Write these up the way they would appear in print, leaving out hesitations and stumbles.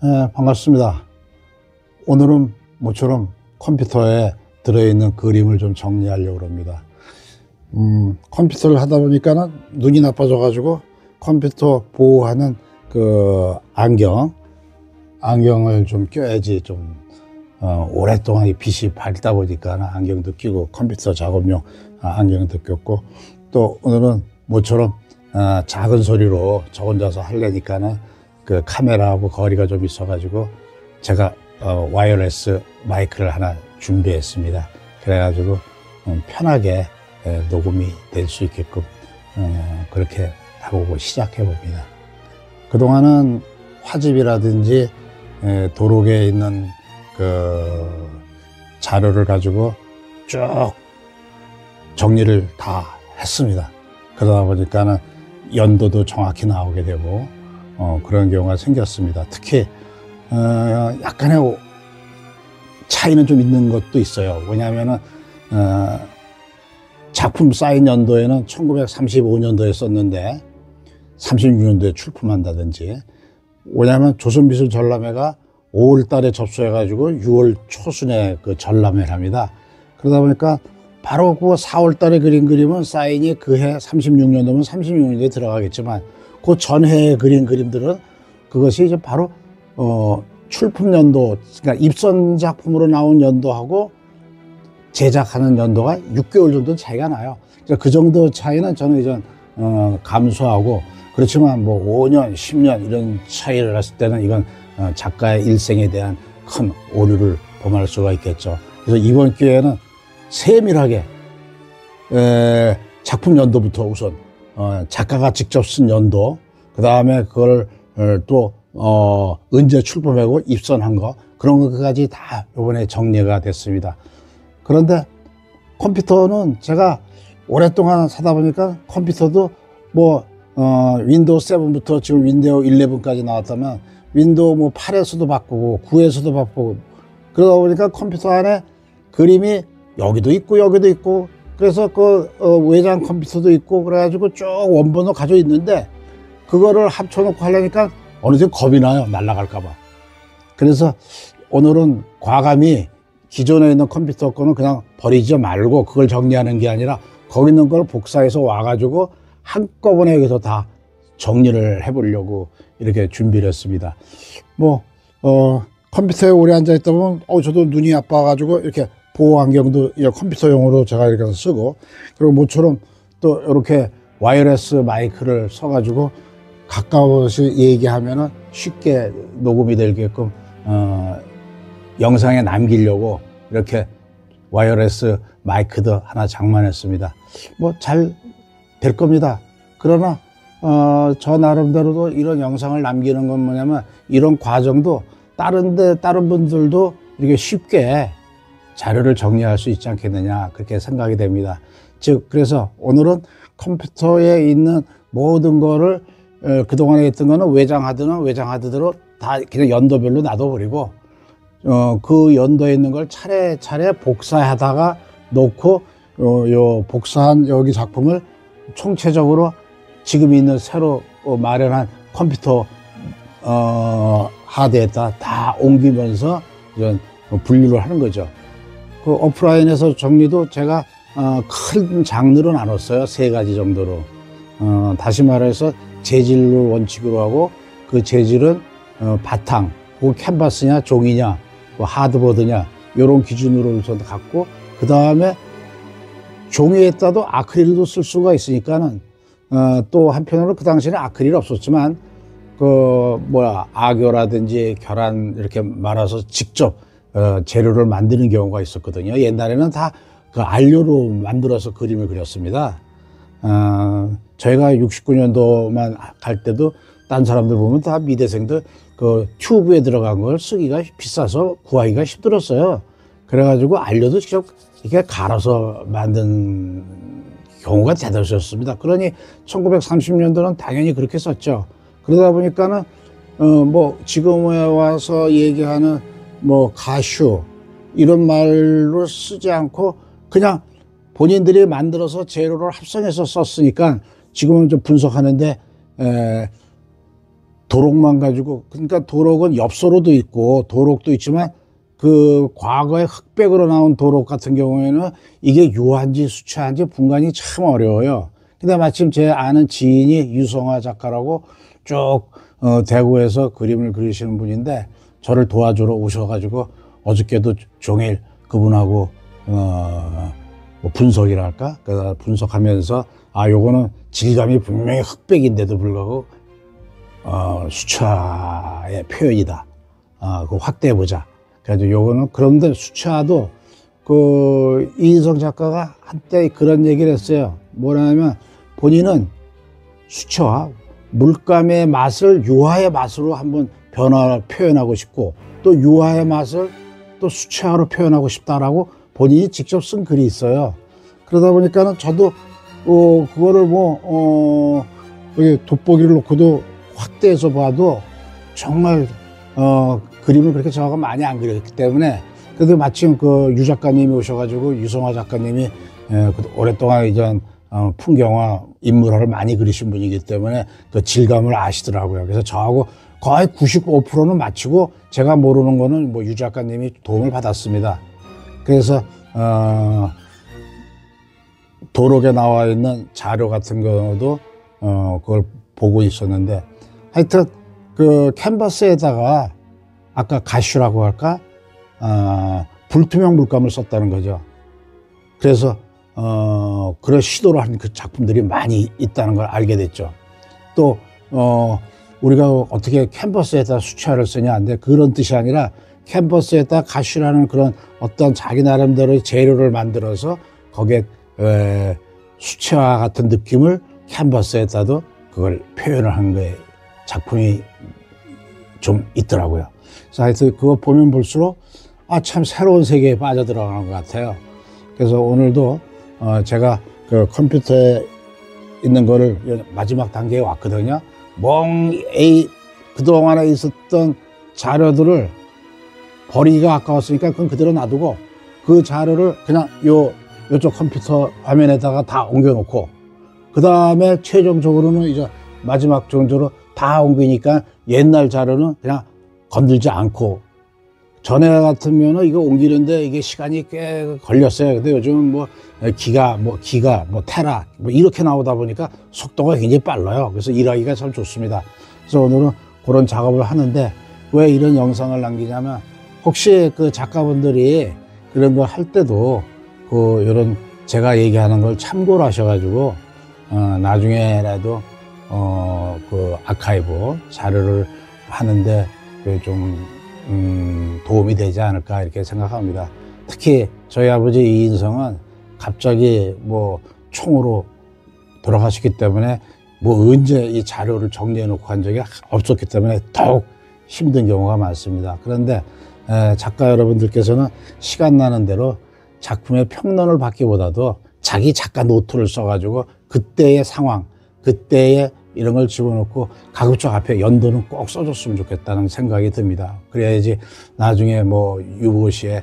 반갑습니다. 오늘은 모처럼 컴퓨터에 들어있는 그림을 좀 정리하려고 합니다. 컴퓨터를 하다 보니까는 눈이 나빠져가지고 컴퓨터 보호하는 그 안경을 좀 껴야지 좀 오랫동안 이 빛이 밝다 보니까 안경도 끼고 컴퓨터 작업용 안경도 꼈고, 또 오늘은 모처럼 작은 소리로 저 혼자서 하려니까는 그 카메라하고 거리가 좀 있어가지고 제가 와이어레스 마이크를 하나 준비했습니다. 그래가지고 편하게 녹음이 될 수 있게끔 그렇게 하고 시작해 봅니다. 그동안은 화집이라든지 도록에 있는 그 자료를 가지고 쭉 정리를 다 했습니다. 그러다 보니까는 연도도 정확히 나오게 되고 그런 경우가 생겼습니다. 특히 약간의 차이는 좀 있는 것도 있어요. 왜냐하면은 작품 쌓인 연도에는 1935년도에 썼는데 36년도에 출품한다든지, 왜냐하면 조선미술 전람회가 5월 달에 접수해가지고 6월 초순에 그 전람회를 합니다. 그러다 보니까 바로 그 4월 달에 그린 그림은 사인이 그 해 36년도면 36년도에 들어가겠지만, 그 전해에 그린 그림들은 그것이 이제 바로 출품 연도, 그러니까 입선 작품으로 나온 연도하고 제작하는 연도가 6개월 정도 차이가 나요. 그러니까 그 정도 차이는 저는 이제 감수하고, 그렇지만 뭐 5년, 10년 이런 차이를 했을 때는 이건 작가의 일생에 대한 큰 오류를 범할 수가 있겠죠. 그래서 이번 기회에는 세밀하게 작품 연도부터 우선 작가가 직접 쓴 연도, 그 다음에 그걸 또 언제 출품하고 입선한 거, 그런 것까지 다 이번에 정리가 됐습니다. 그런데 컴퓨터는 제가 오랫동안 사다 보니까 컴퓨터도 뭐 윈도우 7부터 지금 윈도우 11까지 나왔다면 윈도우 뭐 8에서도 바꾸고 9에서도 바꾸고, 그러다 보니까 컴퓨터 안에 그림이 여기도 있고 여기도 있고, 그래서 그 외장 컴퓨터도 있고 그래가지고 쭉 원본을 가지고 있는데, 그거를 합쳐놓고 하려니까 어느새 겁이 나요. 날아갈까 봐. 그래서 오늘은 과감히 기존에 있는 컴퓨터 거는 그냥 버리지 말고 그걸 정리하는 게 아니라 거기 있는 걸 복사해서 와가지고 한꺼번에 여기서 다 정리를 해보려고 이렇게 준비를 했습니다. 뭐 컴퓨터에 오래 앉아있다 보면 저도 눈이 아파가지고 이렇게 보호 안경도 컴퓨터용으로 제가 이렇게 쓰고, 그리고 모처럼 또 이렇게 와이어레스 마이크를 써가지고 가까워서 얘기하면은 쉽게 녹음이 되게끔 영상에 남기려고 이렇게 와이어레스 마이크도 하나 장만했습니다. 뭐 잘 될 겁니다. 그러나 저 나름대로도 이런 영상을 남기는 건 뭐냐면, 이런 과정도 다른 분들도 이렇게 쉽게 자료를 정리할 수 있지 않겠느냐, 그렇게 생각이 됩니다. 즉, 그래서 오늘은 컴퓨터에 있는 모든 거를 그동안에 있던 거는 외장 하드대로 다 그냥 연도별로 놔둬버리고, 그 연도에 있는 걸 차례차례 복사하다가 놓고, 요 복사한 여기 작품을 총체적으로 지금 있는 새로 마련한 컴퓨터 하드에다 다 옮기면서 이런 분류를 하는 거죠. 그 오프라인에서 정리도 제가 큰 장르로 나눴어요. 3가지 정도로. 다시 말해서 재질을 원칙으로 하고, 그 재질은 바탕, 그 캔버스냐 종이냐 뭐 하드보드냐 이런 기준으로 우선 갖고, 그 다음에 종이에다도 아크릴도 쓸 수가 있으니까는 또 한편으로 그 당시에는 아크릴 없었지만 악교라든지 결안 이렇게 말아서 직접 재료를 만드는 경우가 있었거든요. 옛날에는 다 그 안료로 만들어서 그림을 그렸습니다. 저희가 69년도만 갈 때도 딴 사람들 보면 다 미대생들 그 튜브에 들어간 걸 쓰기가 비싸서 구하기가 힘들었어요. 그래가지고 안료도 직접 이렇게 갈아서 만든 경우가 대다수였습니다. 그러니 1930년도는 당연히 그렇게 썼죠. 그러다 보니까는 뭐 지금에 와서 얘기하는 뭐 가슈 이런 말로 쓰지 않고 그냥 본인들이 만들어서 재료를 합성해서 썼으니까 지금은 좀 분석하는데 도록만 가지고, 그러니까 도록은 엽서로도 있고 도록도 있지만 그 과거에 흑백으로 나온 도록 같은 경우에는 이게 유화인지 수채화인지 분간이 참 어려워요. 근데 마침 제 아는 지인이 유성화 작가라고 쭉 대구에서 그림을 그리시는 분인데 저를 도와주러 오셔가지고 어저께도 종일 그분하고 뭐 분석이랄까? 그 분석하면서 요거는 질감이 분명히 흑백인데도 불구하고 수채화의 표현이다. 그거 확대해보자. 그래가지고 요거는, 그런데 수채화도 그 이인성 작가가 한때 그런 얘기를 했어요. 뭐냐면 본인은 수채화, 물감의 맛을 유화의 맛으로 한번 표현하고 싶고 또 유화의 맛을 또 수채화로 표현하고 싶다라고 본인이 직접 쓴 글이 있어요. 그러다 보니까는 저도 그거를 돋보기를 놓고도 확대해서 봐도 정말 그림을 그렇게 저하고 많이 안 그렸기 때문에, 그래도 마침 그 유 작가님이 오셔가지고 유성화 작가님이 오랫동안 이전 풍경화 인물화를 많이 그리신 분이기 때문에 그 질감을 아시더라고요. 그래서 저하고 거의 95%는 맞추고 제가 모르는 거는 뭐 유 작가님이 도움을 받았습니다. 그래서 도록에 나와 있는 자료 같은 경우도 그걸 보고 있었는데, 하여튼 그 캔버스에다가 아까 가슈라고 할까 불투명 물감을 썼다는 거죠. 그래서 그런 시도를 한 그 작품들이 많이 있다는 걸 알게 됐죠. 또 우리가 어떻게 캔버스에다 수채화를 쓰냐인데, 그런 뜻이 아니라 캔버스에다 가슈라는 그런 어떤 자기 나름대로의 재료를 만들어서 거기에 수채화 같은 느낌을 캔버스에다도 그걸 표현을 한 거에 작품이 좀 있더라고요. 그래서 하여튼 그거 보면 볼수록 참 새로운 세계에 빠져들어가는 것 같아요. 그래서 오늘도 제가 그 컴퓨터에 있는 거를 마지막 단계에 왔거든요. 그동안에 있었던 자료들을 버리기가 아까웠으니까 그건 그대로 놔두고 그 자료를 그냥 요쪽 컴퓨터 화면에다가 다 옮겨놓고, 그 다음에 최종적으로는 이제 마지막 정도로 다 옮기니까 옛날 자료는 그냥 건들지 않고, 전에 같으면은 이거 옮기는데 이게 시간이 꽤 걸렸어요. 근데 요즘은 뭐 기가, 테라, 이렇게 나오다 보니까 속도가 굉장히 빨라요. 그래서 일하기가 참 좋습니다. 그래서 오늘은 그런 작업을 하는데, 왜 이런 영상을 남기냐면, 혹시 그 작가분들이 그런 걸 할 때도 이런 제가 얘기하는 걸 참고를 하셔가지고 나중에라도 그 아카이브 자료를 하는데 좀 도움이 되지 않을까 이렇게 생각합니다. 특히 저희 아버지 이인성은 갑자기 총으로 돌아가셨기 때문에 언제 이 자료를 정리해 놓고 한 적이 없었기 때문에 더욱 힘든 경우가 많습니다. 그런데 작가 여러분들께서는 시간 나는 대로 작품의 평론을 받기보다도 자기 작가 노트를 써가지고 그때의 상황, 그때의 이런 걸 집어넣고 가급적 앞에 연도는 꼭 써줬으면 좋겠다는 생각이 듭니다. 그래야지 나중에 유보시에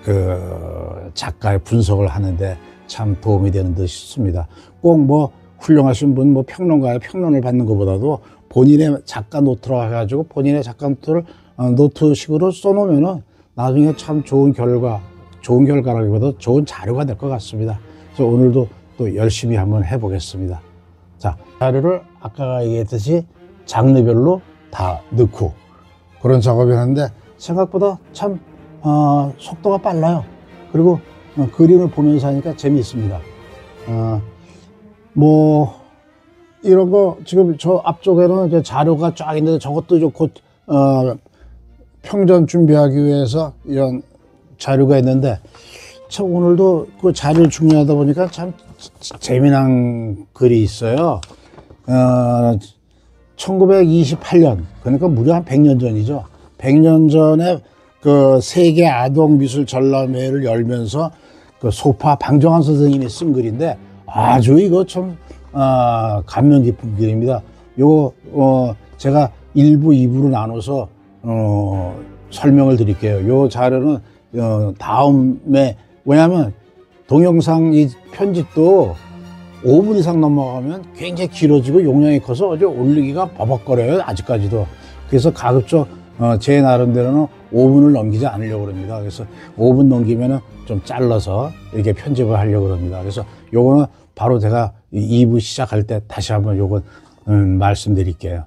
그 작가의 분석을 하는데 참 도움이 되는 듯 싶습니다. 꼭 훌륭하신 분, 평론가의 평론을 받는 것보다도 본인의 작가 노트로 해가지고 본인의 작가 노트를 노트식으로 써놓으면은 나중에 참 좋은 결과라기보다 좋은 자료가 될 것 같습니다. 그래서 오늘도 또 열심히 한번 해보겠습니다. 자, 자료를 아까 얘기했듯이 장르별로 다 넣고 그런 작업을 하는데 생각보다 참 속도가 빨라요. 그리고 그림을 보면서 하니까 재미있습니다. 이런 거 지금 저 앞쪽에는 이제 자료가 쫙 있는데 저것도 이제 곧 평전 준비하기 위해서 이런 자료가 있는데, 참 오늘도 그 자료를 중요하다 보니까 참 재미난 글이 있어요. 1928년, 그러니까 무려 한 100년 전이죠. 100년 전에 그 세계 아동미술 전람회를 열면서 그 소파 방정환 선생님이 쓴 글인데 아주 이거 참 감명 깊은 글입니다. 요거 제가 1부, 2부로 나눠서 설명을 드릴게요. 요 자료는 다음에, 왜냐하면 동영상 이 편집도 5분 이상 넘어가면 굉장히 길어지고 용량이 커서 어제 올리기가 버벅거려요, 아직까지도. 그래서 가급적 제 나름대로는 5분을 넘기지 않으려고 합니다. 그래서 5분 넘기면은 좀 잘라서 이렇게 편집을 하려고 합니다. 그래서 요거는 바로 제가 2부 시작할 때 다시 한번 요거 말씀드릴게요.